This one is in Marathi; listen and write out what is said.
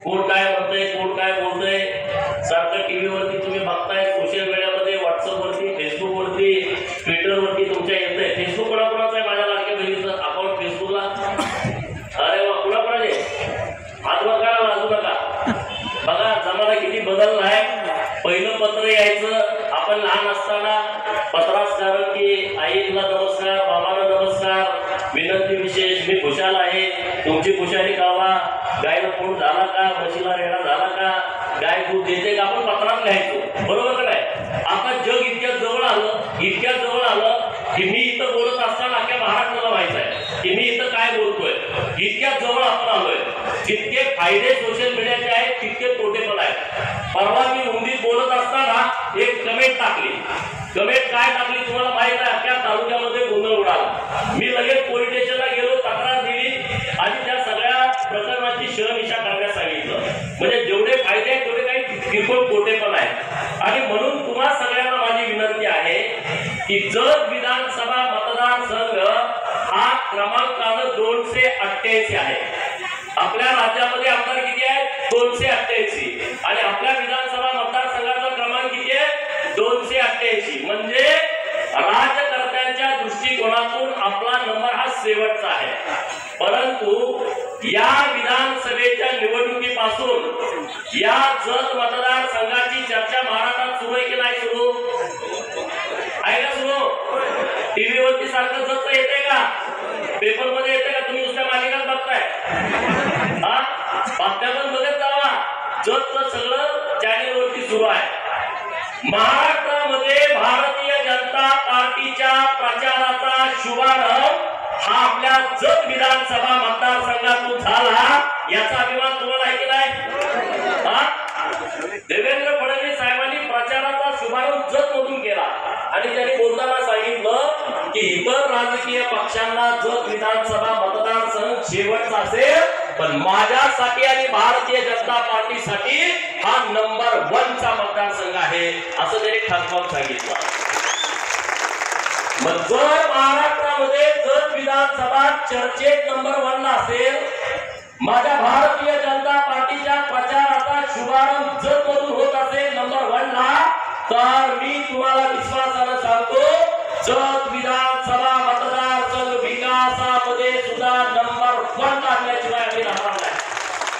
कोण काय म्हणतंय, कोण काय बोलतंय, सारखं टीव्हीवरती तुम्ही बघताय, सोशल मीडियामध्ये, व्हॉट्सअपवरती, फेसबुकवरती, ट्विटरवरती तुमच्या येतंय. फेसबुक कोणाकोणाचं आहे? माझ्या लाडक्या बहिणीचं अकाउंट फेसबुकला. अरे वा, कुणाकोणाचे? हात वर करा, वाजू नका. बघा जमाना किती बदलला आहे. पहिलं पत्र यायचं, आपण लहान असताना पत्रास कारण की आईला नमस्कार, बाबाला नमस्कार, विनंती विशेष, मी खुशाल आहे, तुमची खुशाली कळवा, गायला पोट झाला का, म्हशीला रेडा झाला का, गाय दूध देते का, आपण पत्रात लिहायचो. बरोबर का नाही? आता जग इतक्या जवळ आलं की मी इथं बोलत असताना अख्ख्या महाराष्ट्राला माहित आहे की मी इथं काय बोलतोय. इतक्या जवळ आपण आलोय. जितके फायदे सोशल मीडियाचे आहेत तितके तोटे पण आहेत. परवा मी हिंदीत बोलत असताना एक कमेंट टाकली. कमेंट काय टाकली तुम्हाला माहित आहे? अख्ख्या तालुक्यामध्ये गोंधळ उडाला. मी लगेच पोलीस स्टेशनला गेलो, तक्रार दिली आणि त्या सगळ्या प्रकरणाची शहनिशा करण्यास सांगितलं. म्हणजे जेवढे फायदे आहेत तेवढे काही किरकोळ तोटे पण आहेत. आणि म्हणून तुम्हा सगळ्यांना माझी विनंती आहे की जत विधानसभा मतदारसंघ हा क्रमांकानं 288 आहे. आपल्या राज्यामध्ये आमदार किती आहेत? 288. आणि आपल्या विधानसभा मतदारसंघाचा क्रमांक किती आहे? 288. म्हणजे राजकर्त्यांच्या दृष्टिकोनातून आपला नंबर हा शेवटचा आहे. परंतु या विधानसभेच्या निवडणुकीपासून या जत मतदारसंघाची चर्चा महाराष्ट्रात सुरू आहे की नाही सुरू आहे का? सुरू टीव्हीवरती सारखं जत येते का? पेपरमध्ये येते का? तुम्ही दुसऱ्या मालिकात बघताय? हा बातम्या पण बघत जावा. जतचं सगळं चॅनेलवरती सुरू आहे. महाराष्ट्रामध्ये भारतीय जनता पार्टीच्या प्रचाराचा शुभारंभ हा आपल्या जत विधानसभा मतदारसंघातून झाला. याचा अभिमान तुम्हाला आहे की नाही? देवेंद्र फडणवीस साहेबांनी प्रचाराचा शुभारंभ जत मधून केला आणि त्यांनी बोलताना सांगितलं की इतर राजकीय पक्षांना जत विधानसभा मतदारसंघ शेवटचा असेल, पण माझ्यासाठी आणि भारतीय जनता पार्टीसाठी हा नंबर 1 चा मतदारसंघ आहे असं त्यांनी ठरवून सांगितलं. मग जर महाराष्ट्रामध्ये जत विधानसभा चर्चेत नंबर 1 ला असेल, माझ्या भारतीय जनता पार्टीच्या प्रचाराचा शुभारंभ जत मधून होत असेल नंबर 1 ला, तर मी तुम्हाला विश्वासानं सांगतो जत विधानसभा